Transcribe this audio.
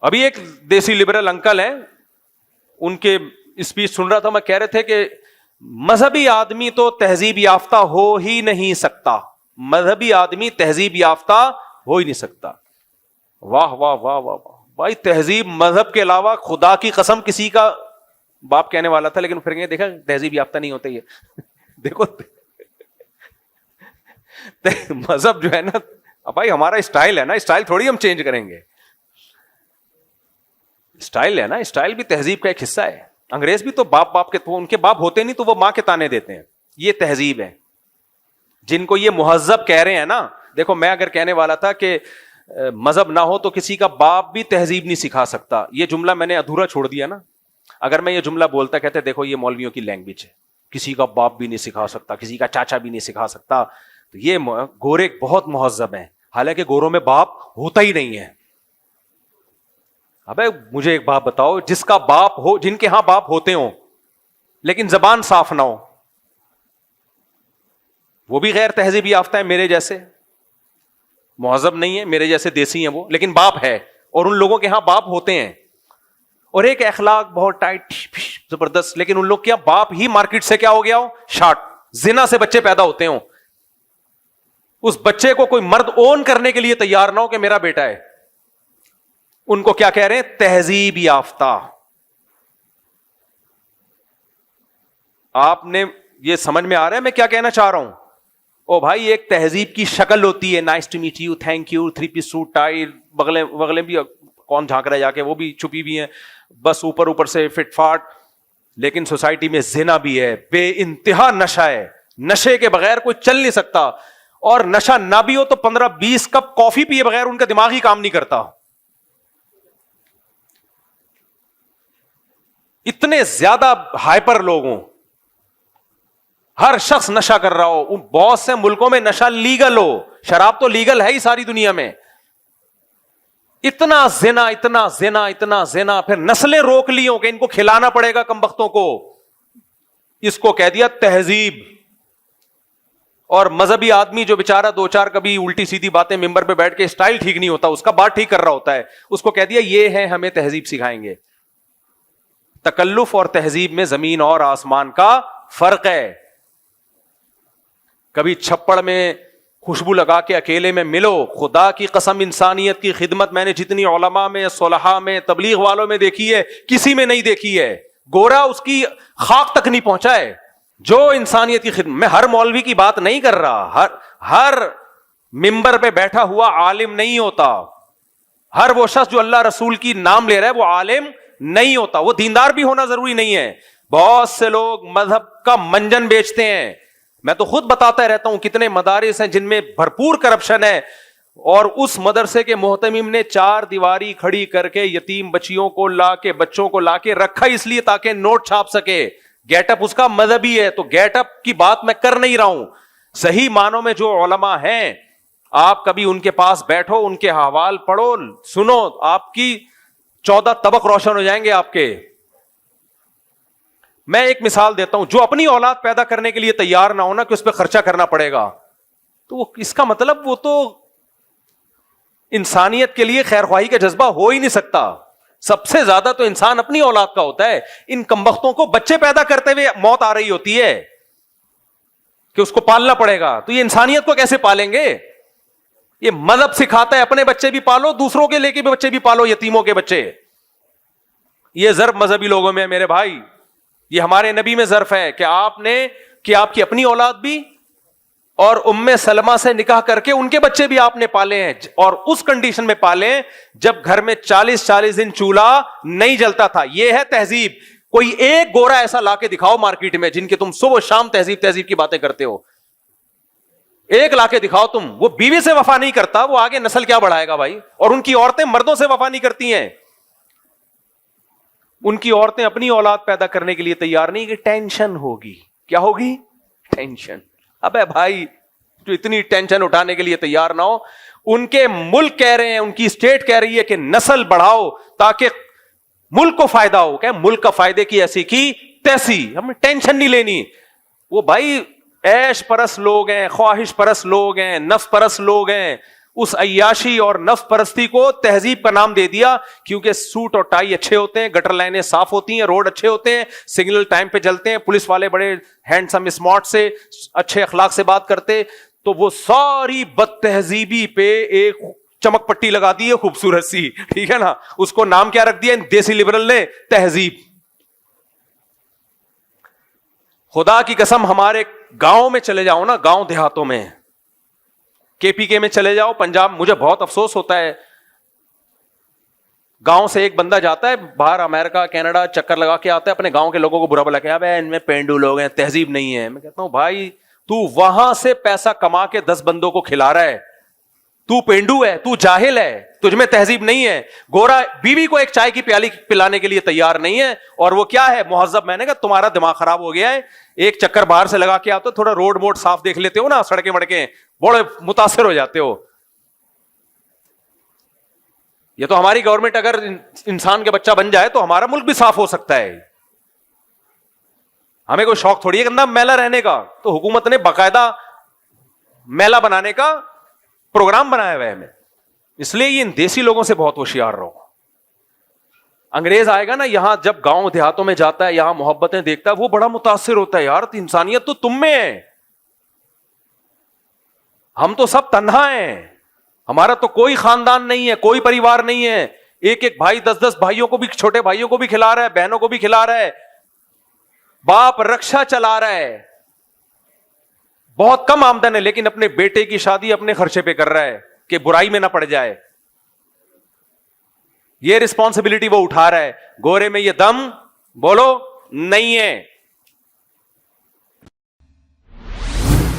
ابھی ایک دیسی لبرل انکل ہیں, ان کے اسپیچ سن رہا تھا میں, کہہ رہے تھے کہ مذہبی آدمی تو تہذیب یافتہ ہو ہی نہیں سکتا, مذہبی آدمی تہذیب یافتہ ہو ہی نہیں سکتا. واہ واہ واہ واہ واہ بھائی, تہذیب مذہب کے علاوہ خدا کی قسم کسی کا باپ کہنے والا تھا, لیکن پھر دیکھا تہذیب یافتہ نہیں ہوتے یہ. دیکھو مذہب جو ہے نا بھائی, ہمارا اسٹائل ہے نا, اسٹائل تھوڑی ہم چینج کریں گے. اسٹائل ہے نا, اسٹائل بھی تہذیب کا ایک حصہ ہے. انگریز بھی تو باپ کے, تو ان کے باپ ہوتے نہیں تو وہ ماں کے تانے دیتے ہیں. یہ تہذیب ہے جن کو یہ مہذب کہہ رہے ہیں نا. دیکھو میں اگر کہنے والا تھا کہ مذہب نہ ہو تو کسی کا باپ بھی تہذیب نہیں سکھا سکتا, یہ جملہ میں نے ادھورا چھوڑ دیا نا. اگر میں یہ جملہ بولتا, کہتے دیکھو یہ مولویوں کی لینگویج ہے, کسی کا باپ بھی نہیں سکھا سکتا, کسی کا چاچا بھی نہیں سکھا سکتا, تو یہ گورے بہت مہذب ہیں, حالانکہ گوروں میں باپ ہوتا ہی نہیں ہے. ابے مجھے ایک بات بتاؤ, جس کا باپ ہو, جن کے ہاں باپ ہوتے ہوں لیکن زبان صاف نہ ہو, وہ بھی غیر تہذیب یافتہ ہے, میرے جیسے مہذب نہیں ہے, میرے جیسے دیسی ہیں وہ, لیکن باپ ہے. اور ان لوگوں کے ہاں باپ ہوتے ہیں, اور ایک اخلاق بہت ٹائٹ زبردست, لیکن ان لوگ کیا باپ ہی مارکیٹ سے کیا ہو گیا ہو, شارٹ, زنا سے بچے پیدا ہوتے ہوں. اس بچے کو کوئی مرد اون کرنے کے لیے تیار نہ ہو کہ میرا بیٹا ہے. ان کو کیا کہہ رہے ہیں, تہذیب یافتہ. آپ نے یہ سمجھ میں آ رہا ہے میں کیا کہنا چاہ رہا ہوں؟ او بھائی, ایک تہذیب کی شکل ہوتی ہے, nice to meet you, thank you, 3 piece suit tie, بغلیں بھی کون جھانک رہا ہے جا کے, وہ بھی چھپی بھی ہیں, بس اوپر سے فٹ فاٹ. لیکن سوسائٹی میں زنا بھی ہے, بے انتہا نشہ ہے, نشے کے بغیر کوئی چل نہیں سکتا. اور نشہ نہ بھی ہو تو 15-20 کپ کافی پیے بغیر ان کا دماغ ہی کام نہیں کرتا. اتنے زیادہ ہائپر لوگ ہوں, ہر شخص نشہ کر رہا ہو. بہت سے ملکوں میں نشہ لیگل ہو, شراب تو لیگل ہے ہی ساری دنیا میں. اتنا زنا, اتنا زنا, اتنا زنا, پھر نسلیں روک لی ہوں کہ ان کو کھلانا پڑے گا کمبختوں کو. اس کو کہہ دیا تہذیب. اور مذہبی آدمی جو بیچارہ 2-4 کبھی الٹی سیدھی باتیں ممبر پہ بیٹھ کے, اسٹائل ٹھیک نہیں ہوتا, اس کا بات ٹھیک کر رہا ہوتا ہے, اس کو کہہ دیا یہ ہے ہمیں تہذیب سکھائیں گے. تکلف اور تہذیب میں زمین اور آسمان کا فرق ہے. کبھی چھپڑ میں خوشبو لگا کے اکیلے میں ملو, خدا کی قسم انسانیت کی خدمت میں نے جتنی علماء میں, صلحاء میں, تبلیغ والوں میں دیکھی ہے, کسی میں نہیں دیکھی ہے. گورا اس کی خاک تک نہیں پہنچا ہے جو انسانیت کی خدمت. میں ہر مولوی کی بات نہیں کر رہا, ہر ممبر پہ بیٹھا ہوا عالم نہیں ہوتا, ہر وہ شخص جو اللہ رسول کی نام لے رہا ہے وہ عالم نہیں ہوتا, وہ دیندار بھی ہونا ضروری نہیں ہے. بہت سے لوگ مذہب کا منجن بیچتے ہیں. میں تو خود بتاتا رہتا ہوں کتنے مدارس ہیں جن میں بھرپور کرپشن ہے, اور اس مدرسے کے محتمم نے 4 دیواری کھڑی کر کے یتیم بچوں کو لا کے رکھا اس لیے تاکہ نوٹ چھاپ سکے. گیٹ اپ اس کا مذہبی ہے, تو گیٹ اپ کی بات میں کر نہیں رہا ہوں. صحیح معنوں میں جو علماء ہیں, آپ کبھی ان کے پاس بیٹھو, ان کے احوال پڑھو, سنو, آپ کی 14 طبق روشن ہو جائیں گے آپ کے. میں ایک مثال دیتا ہوں, جو اپنی اولاد پیدا کرنے کے لیے تیار نہ ہونا کہ اس پہ خرچہ کرنا پڑے گا, تو اس کا مطلب وہ تو انسانیت کے لیے خیر خواہی کا جذبہ ہو ہی نہیں سکتا. سب سے زیادہ تو انسان اپنی اولاد کا ہوتا ہے. ان کمبختوں کو بچے پیدا کرتے ہوئے موت آ رہی ہوتی ہے کہ اس کو پالنا پڑے گا, تو یہ انسانیت کو کیسے پالیں گے؟ یہ مذہب سکھاتا ہے اپنے بچے بھی پالو, دوسروں کے لے کے بھی بچے بھی پالو, یتیموں کے بچے. یہ ضرب مذہبی لوگوں میں میرے بھائی, یہ ہمارے نبی میں ظرف ہے کہ آپ کی اپنی اولاد بھی اور ام سلمہ سے نکاح کر کے ان کے بچے بھی آپ نے پالے ہیں, اور اس کنڈیشن میں پالے جب گھر میں 40 دن چولہا نہیں جلتا تھا. یہ ہے تہذیب. کوئی ایک گورا ایسا لا کے دکھاؤ مارکیٹ میں جن کے تم صبح شام تہذیب کی باتیں کرتے ہو, ایک لا کے دکھاؤ تم. وہ بیوی سے وفا نہیں کرتا, وہ آگے نسل کیا بڑھائے گا بھائی؟ اور ان کی عورتیں مردوں سے وفا نہیں کرتی ہیں. ان کی عورتیں اپنی اولاد پیدا کرنے کے لیے تیار نہیں کہ ٹینشن ہوگی. کیا ہوگی؟ ٹینشن. ابے بھائی, جو اتنی ٹینشن اٹھانے کے لیے تیار نہ ہو, ان کے ملک کہہ رہے ہیں, ان کی اسٹیٹ کہہ رہی ہے کہ نسل بڑھاؤ تاکہ ملک کو فائدہ ہو. کہ ملک کا فائدے کی ایسی کی تیسی, ہمیں ٹینشن نہیں لینی. وہ بھائی عیش پرست لوگ ہیں, خواہش پرست لوگ ہیں, نفس پرست لوگ ہیں, اس عیاشی اور نفس پرستی کو تہذیب کا نام دے دیا, کیونکہ سوٹ اور ٹائی اچھے ہوتے ہیں, گٹر لائنیں صاف ہوتی ہیں, روڈ اچھے ہوتے ہیں, سگنل ٹائم پہ چلتے ہیں, پولیس والے بڑے ہینڈسم اسمارٹ سے اچھے اخلاق سے بات کرتے, تو وہ ساری بد تہذیبی پہ ایک چمک پٹی لگا دی ہے خوبصورت سی, ٹھیک ہے نا, اس کو نام کیا رکھ دیا دیسی لبرل نے؟ تہذیب. خدا کی قسم ہمارے گاؤں میں چلے جاؤ نا, گاؤں دیہاتوں میں, کے پی کے میں چلے جاؤ, پنجاب, مجھے بہت افسوس ہوتا ہے, گاؤں سے ایک بندہ جاتا ہے باہر امریکہ کینیڈا چکر لگا کے آتا ہے, اپنے گاؤں کے لوگوں کو برا بلا کیا ان میں پینڈو لوگ ہیں, تہذیب نہیں ہے. میں کہتا ہوں بھائی تو وہاں سے پیسہ کما کے 10 بندوں کو کھلا رہا ہے, تو پینڈو ہے, تو جاہل ہے, تجھ میں تہذیب نہیں ہے. گورا بیوی کو ایک چائے کی پیالی پلانے کے لیے تیار نہیں ہے, اور وہ کیا ہے مہذب. میں نے کہا تمہارا دماغ خراب ہو گیا ہے, ایک چکر باہر سے لگا کے آتے ہو, تھوڑا روڈ موڈ صاف دیکھ لیتے ہو نا, سڑکیں وڑکیں, بڑے متاثر ہو جاتے ہو. یہ تو ہماری گورنمنٹ اگر انسان کے بچہ بن جائے تو ہمارا ملک بھی صاف ہو سکتا ہے. ہمیں کوئی شوق تھوڑی ہے کہ میلا رہنے کا, تو حکومت نے باقاعدہ میلا بنانے کا پروگرام بنایا ہوا ہے ہمیں. اس لیے یہ ان دیسی لوگوں سے بہت ہوشیار رہو. انگریز آئے گا نا یہاں, جب گاؤں دیہاتوں میں جاتا ہے, یہاں محبتیں دیکھتا ہے, وہ بڑا متاثر ہوتا ہے, یار انسانیت تو تم میں ہے, ہم تو سب تنہا ہیں, ہمارا تو کوئی خاندان نہیں ہے, کوئی پریوار نہیں ہے, ایک ایک بھائی 10 بھائیوں کو بھی, چھوٹے بھائیوں کو بھی کھلا رہا ہے, بہنوں کو بھی کھلا رہا ہے, باپ رکشا چلا رہا ہے, بہت کم آمدن ہے, لیکن اپنے بیٹے کی شادی اپنے خرچے پہ کر رہا ہے کہ برائی میں نہ پڑ جائے. یہ رسپانسبلٹی وہ اٹھا رہا ہے. گورے میں یہ دم بولو نہیں ہے.